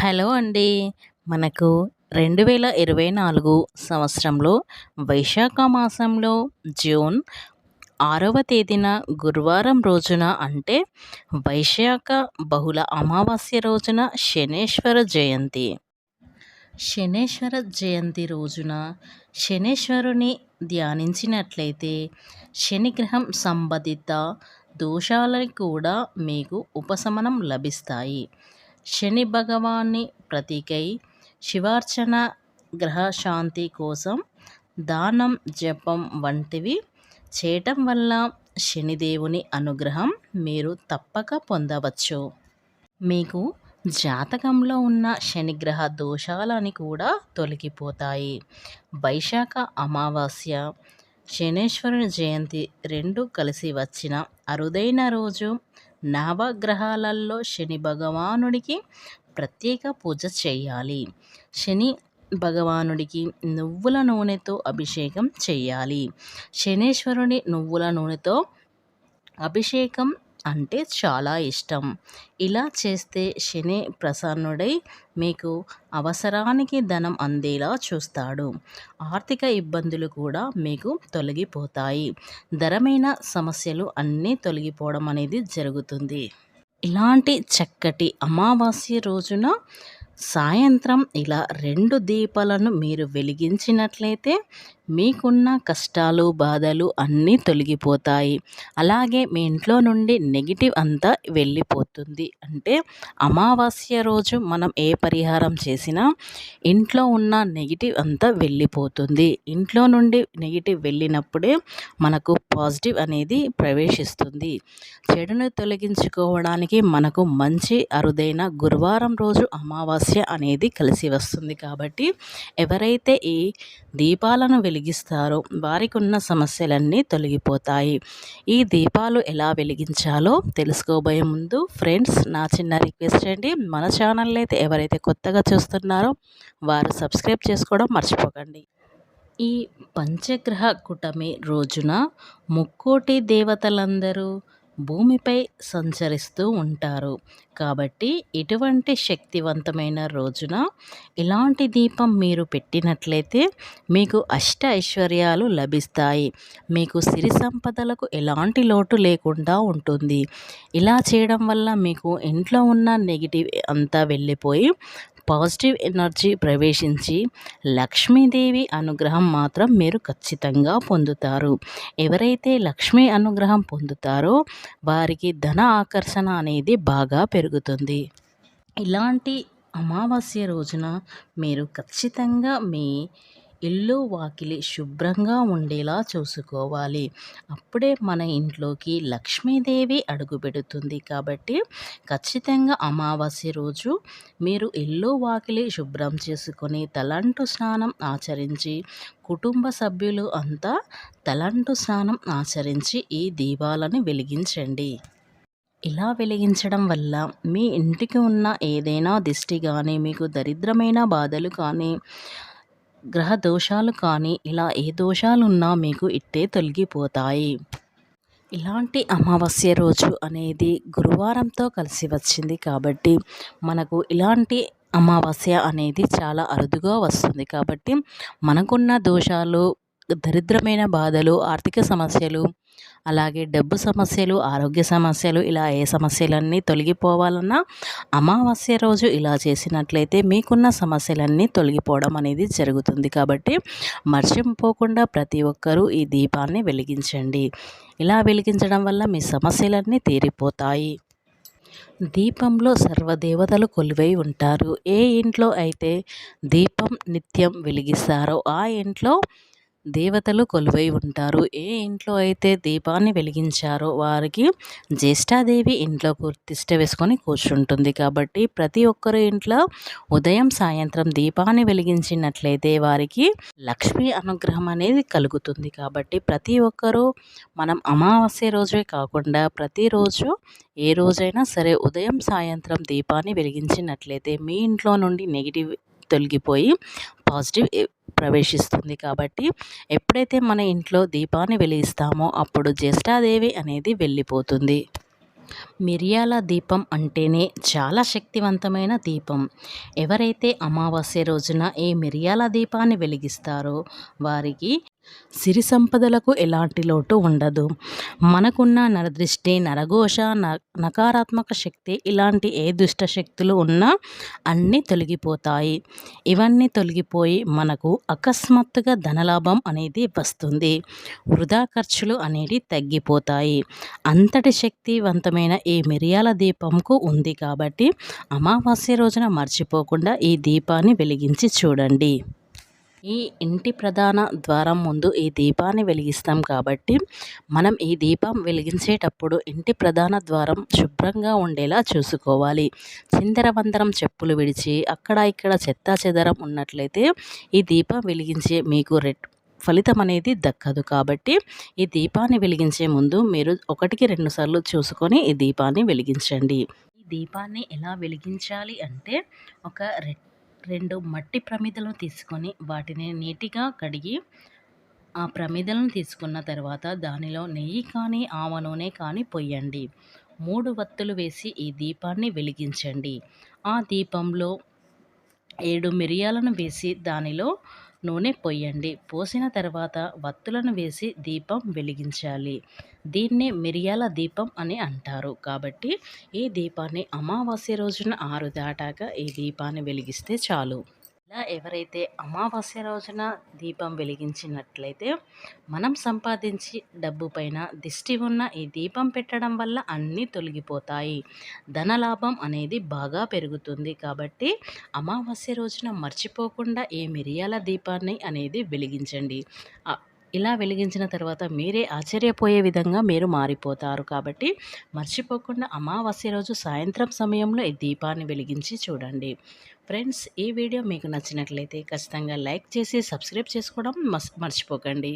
Hello అండి. మనకు 2024 సంవత్సరంలో వైశాఖ మాసంలో జూన్ 6వ తేదీన గురువారం రోజున అంటే వైశాఖ బహుళ అమావాస్య రోజున శనేశ్వర జయంతి. శనేశ్వర జయంతి రోజున శనేశ్వరుని ధ్యానించినట్లయితే శనిగ్రహం సంబంధిత దోషాలని కూడా మీకు ఉపశమనం లభిస్తాయి. శని భగవాన్ని ప్రతీకై శివార్చన, గ్రహశాంతి కోసం దానం, జపం వంటివి చేయటం వల్ల శనిదేవుని అనుగ్రహం మీరు తప్పక పొందవచ్చు. మీకు జాతకంలో ఉన్న శనిగ్రహ దోషాలని కూడా తొలగిపోతాయి. వైశాఖ అమావాస్య, శనేశ్వరుని జయంతి రెండు కలిసి వచ్చిన అరుదైన రోజు. నవగ్రహాలలో శని భగవానుడికి ప్రత్యేక పూజ చేయాలి. శని భగవానుడికి నువ్వుల నూనెతో అభిషేకం చేయాలి. శనేశ్వరుని నువ్వుల నూనెతో అభిషేకం అంటే చాలా ఇష్టం. ఇలా చేస్తే శని ప్రసన్నుడై మీకు అవసరానికి ధనం అందేలా చూస్తాడు. ఆర్థిక ఇబ్బందులు కూడా మీకు తొలగిపోతాయి. ధరమైన సమస్యలు అన్నీ తొలగిపోవడం అనేది జరుగుతుంది. ఇలాంటి చక్కటి అమావాస్య రోజున సాయంత్రం ఇలా 2 దీపాలను మీరు వెలిగించినట్లయితే మీకున్న కష్టాలు, బాధలు అన్నీ తొలగిపోతాయి. అలాగే మీ ఇంట్లో నుండి నెగిటివ్ అంతా వెళ్ళిపోతుంది. అంటే అమావాస్య రోజు మనం ఏ పరిహారం చేసినా ఇంట్లో ఉన్న నెగిటివ్ అంతా వెళ్ళిపోతుంది. ఇంట్లో నుండి నెగిటివ్ వెళ్ళినప్పుడే మనకు పాజిటివ్ అనేది ప్రవేశిస్తుంది. చెడును తొలగించుకోవడానికి మనకు మంచి అరుదైన గురువారం రోజు అమావాస్య అనేది కలిసి వస్తుంది. కాబట్టి ఎవరైతే ఈ దీపాలను వెలిగిస్తారో వారికి ఉన్న సమస్యలన్నీ తొలగిపోతాయి. ఈ దీపాలు ఎలా వెలిగించాలో తెలుసుకోబోయే ముందు ఫ్రెండ్స్, నా చిన్న రిక్వెస్ట్ అండి, మన ఛానల్ అయితే ఎవరైతే కొత్తగా చూస్తున్నారో వారు సబ్స్క్రైబ్ చేసుకోవడం మర్చిపోకండి. ఈ పంచగ్రహ కూటమి రోజున ముక్కోటి దేవతలందరూ భూమిపై సంచరిస్తూ ఉంటారు. కాబట్టి ఇటువంటి శక్తివంతమైన రోజున ఇలాంటి దీపం మీరు పెట్టినట్లయితే మీకు అష్ట ఐశ్వర్యాలు లభిస్తాయి. మీకు సిరి సంపదలకు ఎలాంటి లోటు లేకుండా ఉంటుంది. ఇలా చేయడం వల్ల మీకు ఇంట్లో ఉన్న నెగిటివ్ అంతా వెళ్ళిపోయి పాజిటివ్ ఎనర్జీ ప్రవేశించి లక్ష్మీదేవి అనుగ్రహం మాత్రం మీరు ఖచ్చితంగా పొందుతారు. ఎవరైతే లక్ష్మీ అనుగ్రహం పొందుతారో వారికి ధన ఆకర్షణ అనేది బాగా పెరుగుతుంది. ఇలాంటి అమావాస్య రోజున మీరు ఖచ్చితంగా మీ ఇల్లు, వాకిలి శుభ్రంగా ఉండేలా చూసుకోవాలి. అప్పుడే మన ఇంట్లోకి లక్ష్మీదేవి అడుగుపెడుతుంది. కాబట్టి ఖచ్చితంగా అమావాస్య రోజు మీరు ఇల్లు, వాకిలి శుభ్రం చేసుకొని తలంటు స్నానం ఆచరించి కుటుంబ సభ్యులు అంతా తలంటు స్నానం ఆచరించి ఈ దీపాలను వెలిగించండి. ఇలా వెలిగించడం వల్ల మీ ఇంటికి ఉన్న ఏదైనా దిష్టి కానీ, మీకు దరిద్రమైన బాధలు కానీ, గ్రహ దోషాలు కానీ, ఇలా ఏ దోషాలున్నా మీకు ఇట్టే తొలగిపోతాయి. ఇలాంటి అమావాస్య రోజు అనేది గురువారంతో కలిసి వచ్చింది. కాబట్టి మనకు ఇలాంటి అమావాస్య అనేది చాలా అరుదుగా వస్తుంది. కాబట్టి మనకున్న దోషాలు, దరిద్రమైన బాధలు, ఆర్థిక సమస్యలు, అలాగే డబ్బు సమస్యలు, ఆరోగ్య సమస్యలు, ఇలా ఏ సమస్యలన్నీ తొలగిపోవాలన్నా అమావాస్య రోజు ఇలా చేసినట్లయితే మీకున్న సమస్యలన్నీ తొలగిపోవడం అనేది జరుగుతుంది. కాబట్టి మర్చిపోకుండా ప్రతి ఒక్కరూ ఈ దీపాన్ని వెలిగించండి. ఇలా వెలిగించడం వల్ల మీ సమస్యలన్నీ తీరిపోతాయి. దీపంలో సర్వదేవతలు కొలువై ఉంటారు. ఏ ఇంట్లో అయితే దీపం నిత్యం వెలిగిస్తారో ఆ ఇంట్లో దేవతలు కొలువై ఉంటారు. ఏ ఇంట్లో అయితే దీపాన్ని వెలిగించారో వారికి జ్యేష్ఠాదేవి ఇంట్లో తిష్ట వేసుకొని కూర్చుంటుంది. కాబట్టి ప్రతి ఒక్కరి ఇంట్లో ఉదయం, సాయంత్రం దీపాన్ని వెలిగించినట్లయితే వారికి లక్ష్మీ అనుగ్రహం అనేది కలుగుతుంది. కాబట్టి ప్రతి ఒక్కరూ మనం అమావాస్య రోజే కాకుండా ప్రతిరోజు ఏ రోజైనా సరే ఉదయం, సాయంత్రం దీపాన్ని వెలిగించినట్లయితే మీ ఇంట్లో నుండి నెగిటివ్ తొలగిపోయి పాజిటివ్ ప్రవేశిస్తుంది. కాబట్టి ఎప్పుడైతే మన ఇంట్లో దీపాన్ని వెలిగిస్తామో అప్పుడు జ్యేష్ఠాదేవి అనేది వెళ్ళిపోతుంది. మిరియాల దీపం అంటేనే చాలా శక్తివంతమైన దీపం. ఎవరైతే అమావాస్య రోజున ఈ మిరియాల దీపాన్ని వెలిగిస్తారో వారికి సిరి సంపదలకు ఎలాంటి లోటు ఉండదు. మనకున్న నరదృష్టి, నరఘోష, నకారాత్మక శక్తి ఇలాంటి ఏ దుష్ట శక్తులు ఉన్నా అన్నీ తొలగిపోతాయి. ఇవన్నీ తొలగిపోయి మనకు అకస్మాత్తుగా ధనలాభం అనేది వస్తుంది. వృధా ఖర్చులు అనేవి తగ్గిపోతాయి. అంతటి శక్తివంతమైన ఈ మిరియాల దీపంకు ఉంది కాబట్టి అమావాస్య రోజున మర్చిపోకుండా ఈ దీపాన్ని వెలిగించి చూడండి. ఈ ఇంటి ప్రధాన ద్వారం ముందు ఈ దీపాన్ని వెలిగిస్తాం కాబట్టి మనం ఈ దీపం వెలిగించేటప్పుడు ఇంటి ప్రధాన ద్వారం శుభ్రంగా ఉండేలా చూసుకోవాలి. చిందరవందరం చెప్పులు విడిచి అక్కడ ఇక్కడ చెత్తా చెదరం ఉన్నట్లయితే ఈ దీపం వెలిగించే మీకు ఫలితం అనేది దక్కదు. కాబట్టి ఈ దీపాన్ని వెలిగించే ముందు మీరు 1-2 సార్లు చూసుకొని ఈ దీపాన్ని వెలిగించండి. ఈ దీపాన్ని ఎలా వెలిగించాలి అంటే ఒక 2 మట్టి ప్రమిదలను తీసుకొని వాటిని నీట్గా కడిగి ఆ ప్రమిదలను తీసుకున్న తర్వాత దానిలో నెయ్యి కానీ ఆవ నూనె కానీ పొయ్యండి. 3 వత్తులు వేసి ఈ దీపాన్ని వెలిగించండి. ఆ దీపంలో 7 మిరియాలను వేసి దానిలో నూనె పొయ్యండి. పోసిన తర్వాత వత్తులను వేసి దీపం వెలిగించాలి. దీన్నే మిరియాల దీపం అని అంటారు. కాబట్టి ఈ దీపాన్ని అమావాస్య రోజున 6 దాటాక ఈ దీపాన్ని వెలిగిస్తే చాలు. ఇలా ఎవరైతే అమావాస్య రోజున దీపం వెలిగించినట్లయితే మనం సంపాదించి డబ్బు పైన దిష్టి ఉన్న ఈ దీపం పెట్టడం వల్ల అన్నీ తొలగిపోతాయి. ధనలాభం అనేది బాగా పెరుగుతుంది. కాబట్టి అమావాస్య రోజున మర్చిపోకుండా ఈ మిరియాల దీపాన్ని అనేది వెలిగించండి. ఇలా వెలిగించిన తర్వాత మీరే ఆశ్చర్యపోయే విధంగా మీరు మారిపోతారు. కాబట్టి మర్చిపోకుండా అమావాస్య రోజు సాయంత్రం సమయంలో ఈ దీపాన్ని వెలిగించి చూడండి. ఫ్రెండ్స్, ఈ వీడియో మీకు నచ్చినట్లయితే ఖచ్చితంగా లైక్ చేసి సబ్స్క్రైబ్ చేసుకోవడం మర్చిపోకండి.